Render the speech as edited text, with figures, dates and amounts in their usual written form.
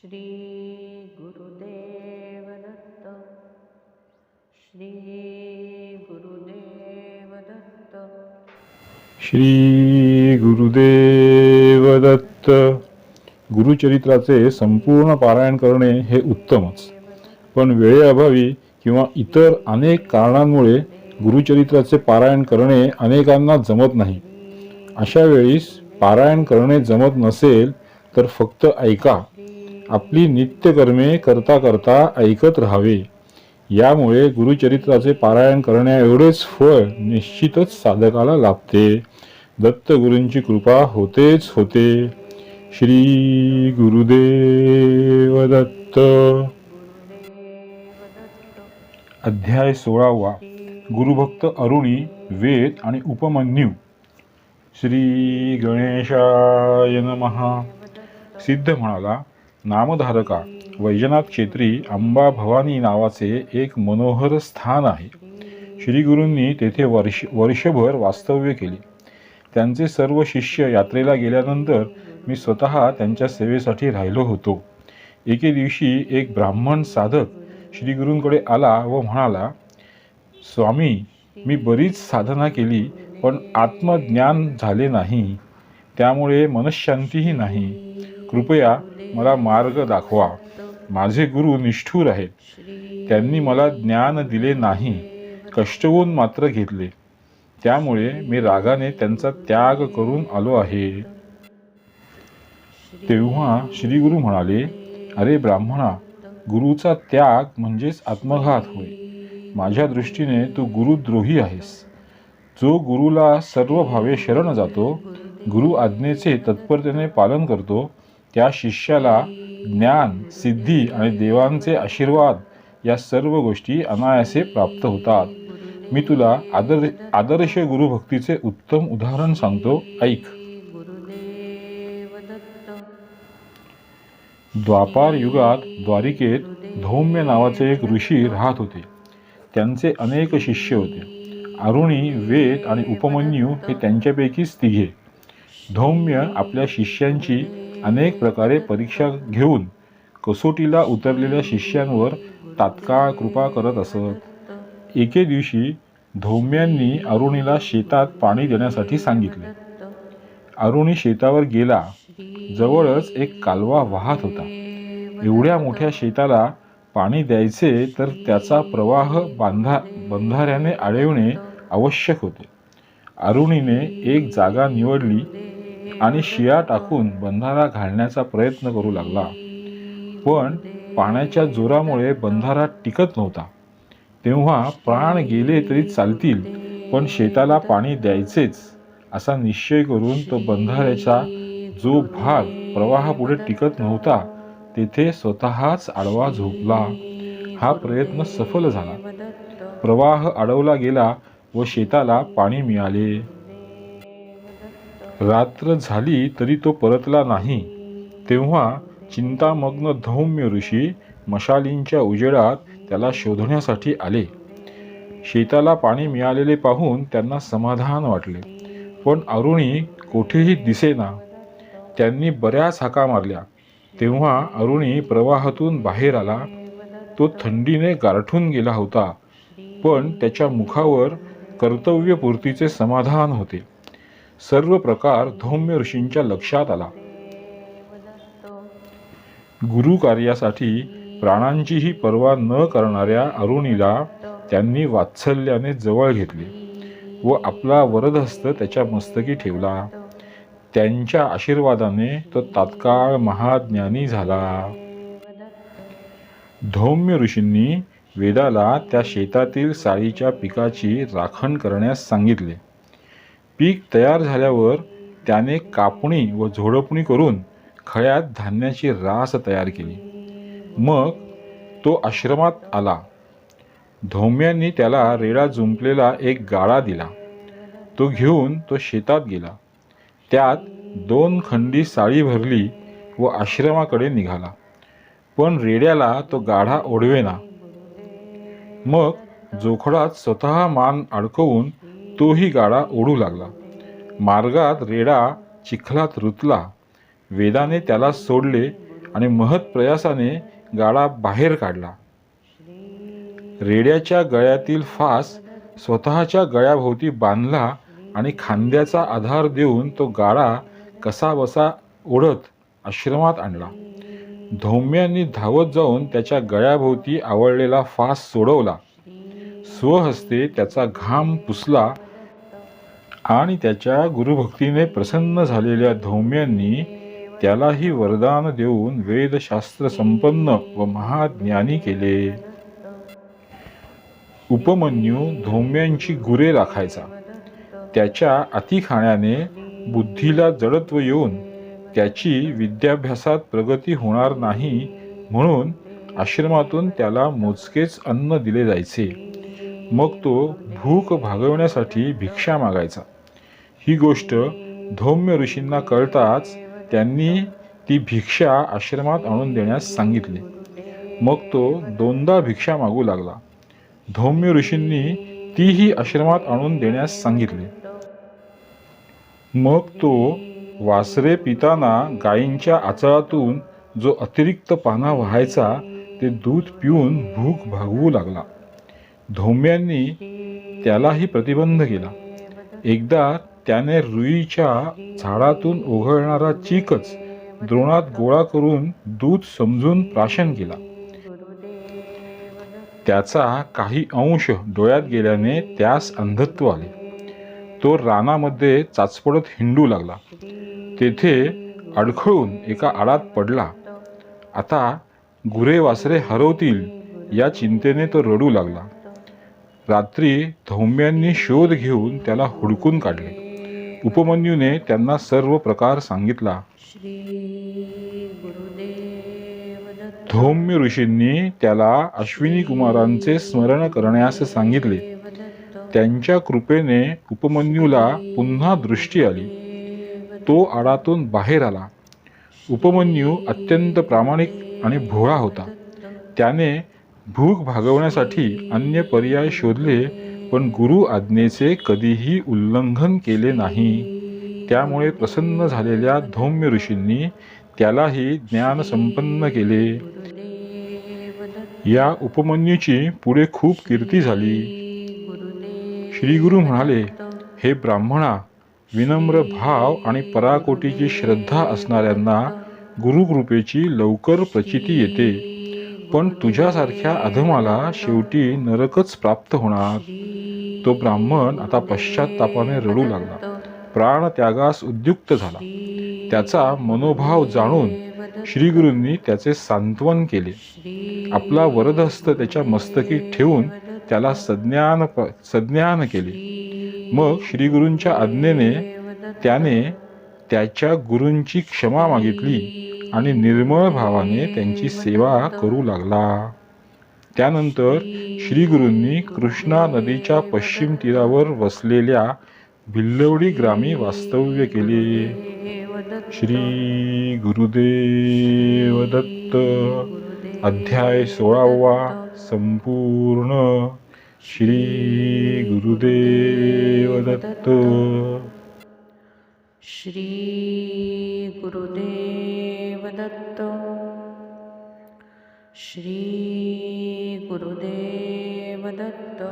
श्री गुरुदेव दत्त. श्री गुरुदेव दत्त. श्री गुरुदेव दत्त. गुरुचरित्राचे संपूर्ण पारायण करणे हे उत्तमच, पण वेळेअभावी किंवा इतर अनेक कारणांमुळे गुरुचरित्राचे पारायण करणे अनेकांना जमत नाही. अशा वेळीस पारायण करणे जमत नसेल तर फक्त ऐका. आपली नित्यकर्मे करता करता ऐकत राहावे. यामुळे गुरुचरित्राचे पारायण करण्या एवढेच फळ निश्चितच साधकाला लाभते. दत्तगुरूंची कृपा होतेच होते. श्री गुरुदेव दत्त. अध्याय 16वा. गुरुभक्त अरुणी, वेद आणि उपमन्यू. श्री गणेशाय नमः. सिद्ध म्हणाला, नामधारका, वैजनाथ क्षेत्री अंबा भवानी नावाचे एक मनोहर स्थान आहे. श्रीगुरूंनी तेथे वर्षभर वास्तव्य केले. त्यांचे सर्व शिष्य यात्रेला गेल्यानंतर मी स्वतः त्यांच्या सेवेसाठी राहिलो होतो. एके दिवशी एक ब्राह्मण साधक श्रीगुरूंकडे आला व म्हणाला, स्वामी, मी बरीच साधना केली पण आत्मज्ञान झाले नाही, त्यामुळे मनःशांतीही नाही. कृपया मला मार्ग दाखवा. माझे गुरु निष्ठुर आहेत. त्यांनी मला ज्ञान दिले नाही, कष्टवून मात्र घेतले. त्यामुळे मी रागाने त्यांचा त्याग करून आलो आहे. तेव्हा श्रीगुरु म्हणाले, अरे ब्राह्मणा, गुरुचा त्याग म्हणजेच आत्मघात होय. माझ्या दृष्टीने तू गुरुद्रोही आहेस. जो गुरुला सर्व भावे शरण जातो, गुरु आज्ञेचे तत्परतेने पालन करतो, त्या शिष्याला ज्ञान, सिद्धी आणि देवांचे आशीर्वाद या सर्व गोष्टी अनायासे प्राप्त होतात. मी तुला आदर्श गुरुभक्तीचे उत्तम उदाहरण सांगतो, ऐक. द्वापार युगात द्वारिकेत धौम्य नावाचे एक ऋषी राहत होते. त्यांचे अनेक शिष्य होते. अरुणी, वेद आणि उपमन्यू हे त्यांच्यापैकीच तिघे. धौम्य आपल्या शिष्यांची अनेक प्रकारे परीक्षा घेऊन कसोटीला उतरलेल्या शिष्यांवर तात्काळ कृपा करत असत. एके दिवशी धौम्यांनी अरुणीला शेतात पाणी देण्यासाठी सांगितले. अरुणी शेतावर गेला. जवळच एक कालवा वाहत होता. एवढ्या मोठ्या शेताला पाणी द्यायचे तर त्याचा प्रवाह बंधाऱ्याने अडविणे आवश्यक होते. अरुणीने एक जागा निवडली आणि शिया टाकून बंधारा घालण्याचा प्रयत्न करू लागला. पण पाण्याच्या जोरामुळे बंधारा टिकत नव्हता. तेव्हा प्राण गेले तरी चालतील, पण शेताला पाणी द्यायचेच असा निश्चय करून तो बंधाऱ्याचा जो भाग प्रवाहापुढे टिकत नव्हता तेथे स्वतःच आडवा झोपला. हा प्रयत्न सफल झाला. प्रवाह अडवला गेला व शेताला पाणी मिळाले. रात्र झाली तरी तो परतला नाही. तेव्हा चिंतामग्न धौम्य ऋषी मशालींच्या उजेडात त्याला शोधण्यासाठी आले. शेताला पाणी मिळालेले पाहून त्यांना समाधान वाटले, पण अरुणी कोठेही दिसेना. त्यांनी बऱ्याच हाका मारल्या. तेव्हा अरुणी प्रवाहातून बाहेर आला. तो थंडीने गारठून गेला होता, पण त्याच्या मुखावर कर्तव्यपूर्तीचे समाधान होते. सर्व प्रकार धौम्य ऋषींच्या लक्षात आला. गुरु कार्यासाठी प्राणांचीही पर्वा न करणाऱ्या अरुणीला त्यांनी वात्सल्याने जवळ घेतले व आपला वरदहस्त त्याच्या मस्तकी ठेवला. त्यांच्या आशीर्वादाने तो तात्काळ महाज्ञानी झाला. धौम्य ऋषींनी वेदाला त्या शेतातील साळीच्या पिकाची राखण करण्यास सांगितले. पीक तयार झाल्यावर त्याने कापणी व झोडपणी करून खळ्यात धान्याची रास तयार केली. मग तो आश्रमात आला. धौम्यांनी त्याला रेडा जुंपलेला एक गाळा दिला. तो घेऊन तो शेतात गेला. त्यात 2 खंडी साळी भरली व आश्रमाकडे निघाला. पण रेड्याला तो गाढा ओढवेना. मग जोखडात स्वतः मान अडकवून तोही गाडा ओढू लागला. मार्गात रेडा चिखलात रुतला. वेदाने त्याला सोडले आणि महत प्रयासाने गाडा बाहेर काढला. रेड्याच्या गळ्यातील फास स्वतःच्या गळ्याभोवती बांधला आणि खांद्याचा आधार देऊन तो गाडा कसाबसा ओढत आश्रमात आणला. धौम्यांनी धावत जाऊन त्याच्या गळ्याभोवती आवळलेला फास सोडवला. स्वहस्ते त्याचा घाम पुसला आणि त्याच्या गुरुभक्तीने प्रसन्न झालेल्या धौम्यांनी त्यालाही वरदान देऊन वेदशास्त्र संपन्न व महाज्ञानी केले. उपमन्यू धौम्यांची गुरे राखायचा. त्याच्या अतिखाण्याने बुद्धीला जडत्व येऊन त्याची विद्याभ्यासात प्रगती होणार नाही म्हणून आश्रमातून त्याला मोजकेच अन्न दिले जायचे. मग तो भूक भागवण्यासाठी भिक्षा मागायचा. ही गोष्ट धौम्य ऋषींना कळताच त्यांनी ती भिक्षा आश्रमात आणून देण्यास सांगितले. मग तो 2दा भिक्षा मागू लागला. धौम्य ऋषींनी तीही आश्रमात आणून देण्यास सांगितले. मग तो वासरे पिताना गायींच्या आचळातून जो अतिरिक्त पाना वाहायचा ते दूध पिऊन भूक भागवू लागला. धौम्यांनी त्यालाही प्रतिबंध केला. एकदा त्याने रुईच्या झाडातून ओघळणारा चीकच द्रोणात गोळा करून दूध समजून प्राशन केला. त्याचा काही अंश डोळ्यात गेल्याने त्यास अंधत्व आले. तो रानामध्ये चाचपडत हिंडू लागला. तेथे अडखळून एका आडात पडला. आता गुरे वासरे हरवतील या चिंतेने तो रडू लागला. रात्री धौम्यांनी शोध घेऊन त्याला हुडकून काढले. उपमन्यूने त्यांना सर्व प्रकार सांगितला. धौम्य ऋषींनी त्याला अश्विनी कुमारांचे स्मरण करण्यास सांगितले. त्यांच्या कृपेने उपमन्यूला पुन्हा दृष्टी आली. तो आडातून बाहेर आला. उपमन्यू अत्यंत प्रामाणिक आणि भोळा होता. त्याने भूक भागवण्यासाठी अन्य पर्याय शोधले पण गुरु आज्ञेचे कधीही उल्लंघन केले नाही. त्यामुळे प्रसन्न झालेल्या धौम्य ऋषींनी त्यालाही ज्ञान संपन्न केले. या उपमन्यूची पुढे खूप कीर्ती झाली. श्रीगुरु म्हणाले, हे ब्राह्मणा, विनम्र भाव आणि पराकोटीची श्रद्धा असणाऱ्यांना गुरुकृपेची लवकर प्रचिती येते. पण तुझ्यासारख्या अधमाला शेवटी नरकच प्राप्त होणार. तो ब्राह्मण आता पश्चात्तापाने रडू लागला. प्राणत्यागास उद्युक्त झाला. त्याचा मनोभाव जाणून श्रीगुरूंनी त्याचे सांत्वन केले. आपला वरदहस्त त्याच्या मस्तकी ठेवून त्याला सज्ञान केले. मग श्रीगुरूंच्या आज्ञेने त्याने त्याच्या गुरूंची क्षमा मागितली आणि निर्मळ भावाने त्यांची सेवा करू लागला. त्यानंतर श्रीगुरूंनी कृष्णा नदीच्या पश्चिम तीरावर वसलेल्या भिल्लवडी ग्रामी वास्तव्य केले. श्री गुरुदेव दत्त. अध्याय 16वा संपूर्ण. श्री गुरुदेव दत्त. श्री गुरुदेव दत्त. श्री गुरुदेव दत्त.